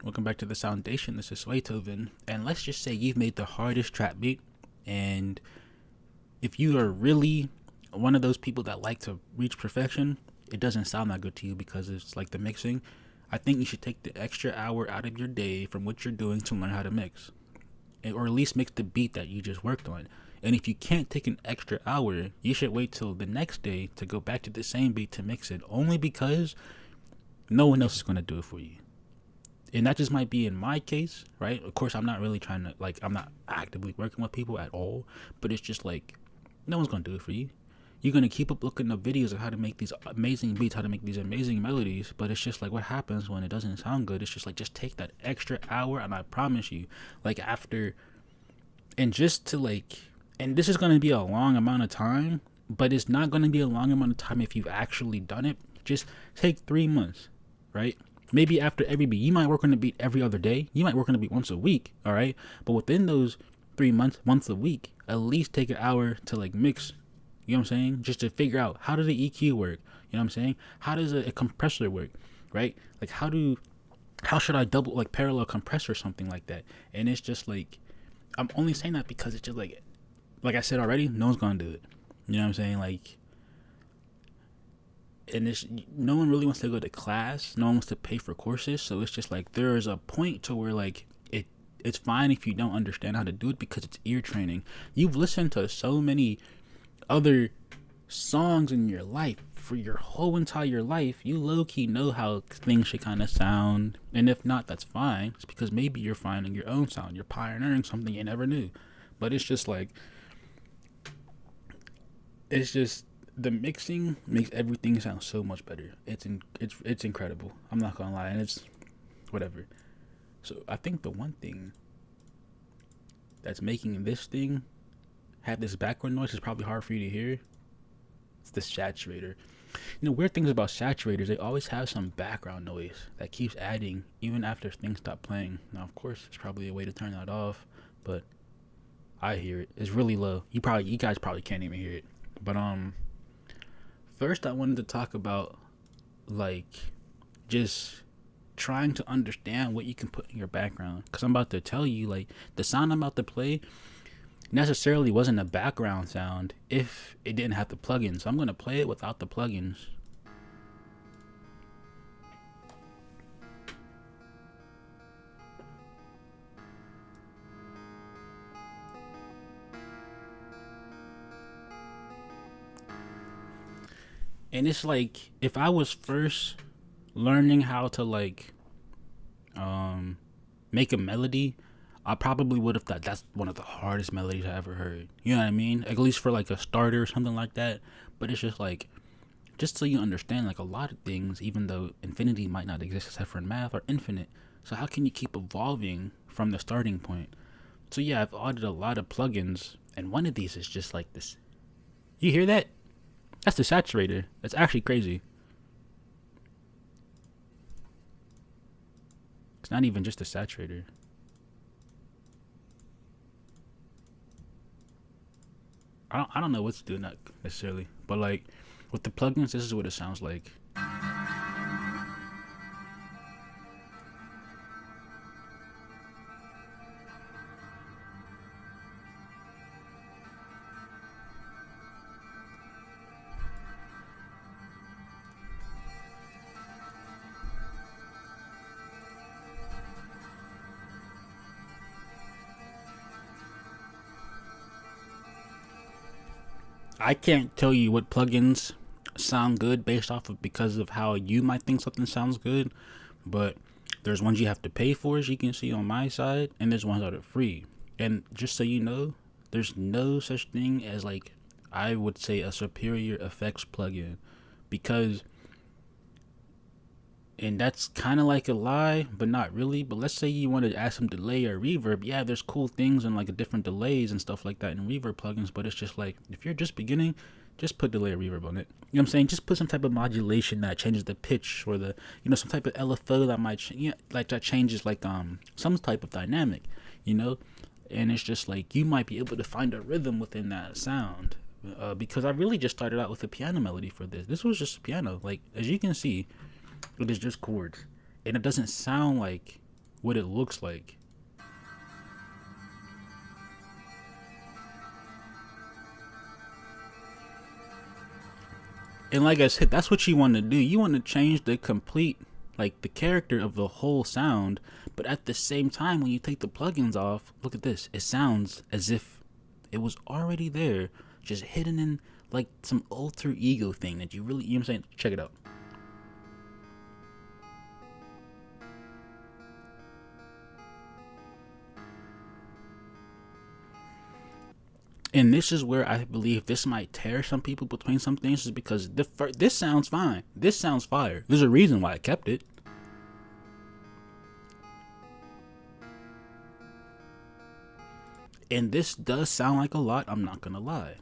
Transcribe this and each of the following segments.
Welcome back to the Foundation. This is Swaytoven, and let's just say you've made the hardest trap beat, and if you are really one of those people that like to reach perfection, it doesn't sound that good to you because it's like the mixing. I think you should take the extra hour out of your day from what you're doing to learn how to mix, or at least mix the beat that you just worked on. And if you can't take an extra hour, you should wait till the next day to go back to the same beat to mix it, only because no one else is going to do it for you. And that just might be in my case, right? Of course, I'm not really trying to, I'm not actively working with people at all, but it's just like, no one's going to do it for you. You're going to keep up looking up videos of how to make these amazing beats, how to make these amazing melodies, but it's just like, what happens when it doesn't sound good? It's just like, just take that extra hour, and I promise you, like, after, and just to, like, and this is going to be a long amount of time, but it's not going to be a long amount of time if you've actually done it. Just take 3 months, right? Maybe after every beat, you might work on the beat every other day. You might work on the beat once a week, all right? But within those 3 months, once a week, at least take an hour to like mix. You know what I'm saying? Just to figure out, how does the EQ work? You know what I'm saying? How does a compressor work, right? Like how should I double, like, parallel compress or something like that? And it's just like, I'm only saying that because it's just like I said already, no one's gonna do it. You know what I'm saying? Like, and it's, no one really wants to go to class. No one wants to pay for courses. So it's just like, there is a point to where like it's fine if you don't understand how to do it because it's ear training. You've listened to so many other songs in your life for your whole entire life. You low-key know how things should kind of sound. And if not, that's fine. It's because maybe you're finding your own sound. You're pioneering something you never knew. But it's just like, it's just, the mixing makes everything sound so much better. It's incredible. I'm not gonna lie, and it's whatever. So I think the one thing that's making this thing have this background noise is probably hard for you to hear. It's the saturator. You know, weird things about saturators, they always have some background noise that keeps adding even after things stop playing. Now, of course, there's probably a way to turn that off, but I hear it. It's really low. You guys probably can't even hear it. But first, I wanted to talk about, like, just trying to understand what you can put in your background. Because I'm about to tell you, like, the sound I'm about to play necessarily wasn't a background sound if it didn't have the plugins. So I'm going to play it without the plugins. And it's like, if I was first learning how to, like, make a melody, I probably would have thought that's one of the hardest melodies I ever heard. You know what I mean? At least for like a starter or something like that. But it's just like, just so you understand, like, a lot of things, even though infinity might not exist except for in math, are infinite. So how can you keep evolving from the starting point? So yeah, I've added a lot of plugins, and one of these is just like this. You hear that? That's the saturator. That's actually crazy. It's not even just a saturator. I don't know what's doing that necessarily, but like, with the plugins, this is what it sounds like. I can't tell you what plugins sound good based off of, because of how you might think something sounds good, but there's ones you have to pay for, as you can see on my side, and there's ones that are free. And just so you know, there's no such thing as, like, I would say, a superior effects plugin, because, and that's kind of like a lie, but not really. But let's say you want to add some delay or reverb. Yeah, there's cool things and like different delays and stuff like that in reverb plugins. But it's just like, if you're just beginning, just put delay or reverb on it. You know what I'm saying? Just put some type of modulation that changes the pitch, or the, some type of LFO that might, like, that changes, like, some type of dynamic, you know. And it's just like, you might be able to find a rhythm within that sound. Because I really just started out with a piano melody for this. This was just piano. Like, as you can see, it is just chords, and it doesn't sound like what it looks like. And like I said, that's what you want to do. You want to change the complete, like the character of the whole sound, but at the same time, when you take the plugins off, look at this. It sounds as if it was already there, just hidden in like some alter ego thing that you really, you know what I'm saying? Check it out. And this is where I believe this might tear some people between some things, is because this sounds fine. This sounds fire. There's a reason why I kept it. And this does sound like a lot, I'm not gonna lie.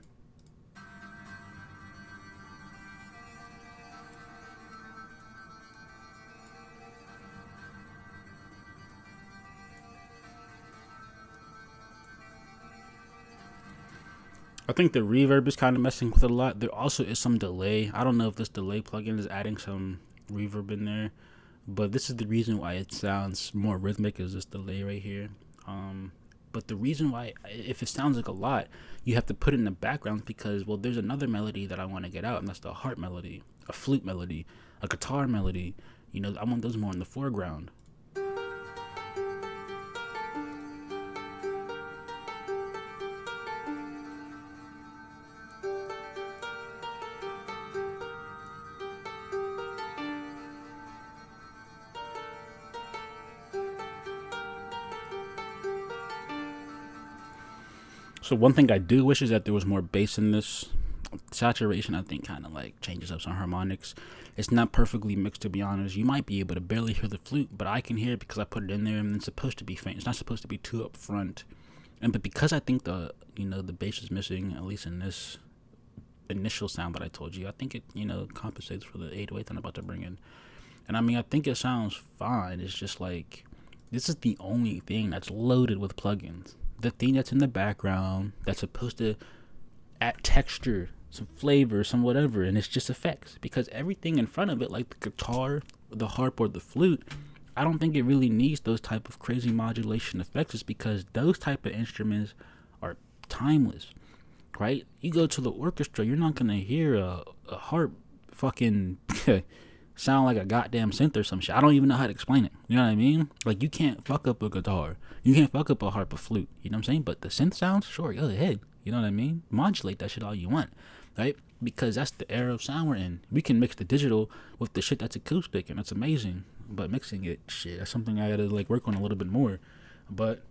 I think the reverb is kind of messing with it a lot. There also is some delay. I don't know if this delay plugin is adding some reverb in there, but this is the reason why it sounds more rhythmic, is this delay right here. But the reason why, if it sounds like a lot, you have to put it in the background because, well, there's another melody that I want to get out, and that's the harp melody, a flute melody, a guitar melody. You know, I want those more in the foreground. So one thing I do wish is that there was more bass in this. Saturation, I think, kind of like changes up some harmonics. It's not perfectly mixed, to be honest. You might be able to barely hear the flute, but I can hear it because I put it in there, and it's supposed to be faint. It's not supposed to be too up front. And but because I think the the bass is missing, at least in this initial sound that I told you, I think it compensates for the 808 I'm about to bring in. And I mean, I think it sounds fine. It's just like this is the only thing that's loaded with plugins. The thing that's in the background that's supposed to add texture, some flavor, some whatever, and it's just effects. Because everything in front of it, like the guitar, the harp, or the flute, I don't think it really needs those type of crazy modulation effects. It's because those type of instruments are timeless, right? You go to the orchestra, you're not gonna hear a harp fucking sound like a goddamn synth or some shit. I don't even know how to explain it. You know what I mean? Like, you can't fuck up a guitar. You can't fuck up a harp or flute. You know what I'm saying? But the synth sounds, sure, go ahead. You know what I mean? Modulate that shit all you want, right? Because that's the era of sound we're in. We can mix the digital with the shit that's acoustic, and that's amazing. But mixing it, shit, that's something I gotta like work on a little bit more. But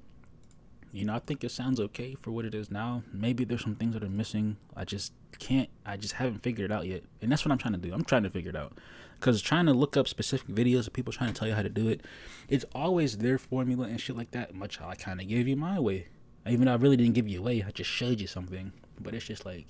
I think it sounds okay for what it is now. Maybe there's some things that are missing. I just haven't figured it out yet. And that's what I'm trying to do. I'm trying to figure it out. Because trying to look up specific videos of people trying to tell you how to do it, it's always their formula and shit like that, much how I kind of gave you my way. Even though I really didn't give you a way, I just showed you something. But it's just like,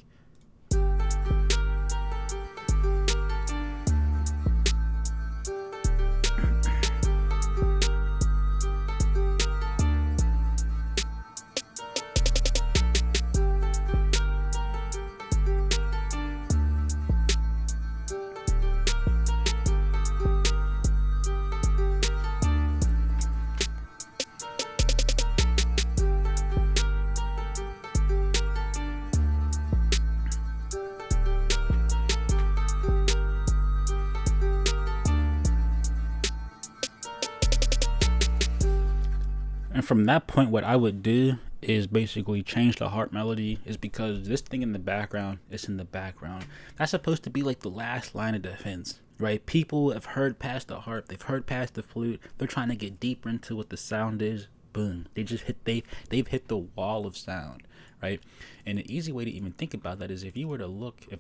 and from that point, what I would do is basically change the harp melody, is because this thing in the background is in the background. That's supposed to be like the last line of defense, right? People have heard past the harp, they've heard past the flute, they're trying to get deeper into what the sound is. Boom, they've hit the wall of sound, right? And the easy way to even think about that is if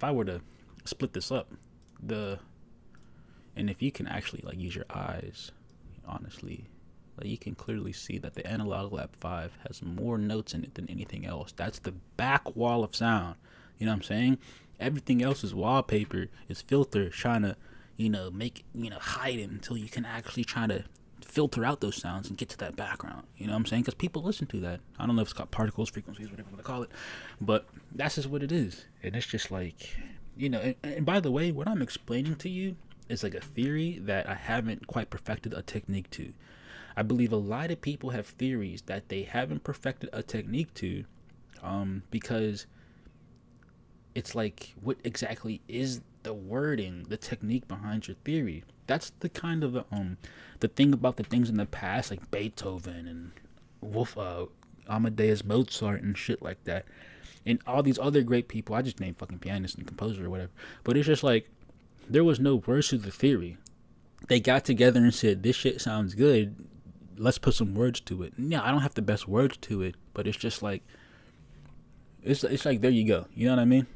I were to split this up, and if you can actually like use your eyes, honestly, like you can clearly see that the Analog Lab 5 has more notes in it than anything else. That's the back wall of sound. You know what I'm saying? Everything else is wallpaper, is filter, trying to, make, hide it until you can actually try to filter out those sounds and get to that background. You know what I'm saying? Because people listen to that. I don't know if it's got particles, frequencies, whatever you want to call it, but that's just what it is. And it's just like, and by the way, what I'm explaining to you is like a theory that I haven't quite perfected a technique to. I believe a lot of people have theories that they haven't perfected a technique to, because it's like, what exactly is the wording, the technique behind your theory? That's the kind of the thing about the things in the past, like Beethoven and Amadeus Mozart and shit like that, and all these other great people. I just named fucking pianists and composers or whatever, but it's just like there was no words to the theory. They got together and said, "This shit sounds good. Let's put some words to it." Yeah, I don't have the best words to it, but it's just like it's like there you go. You know what I mean?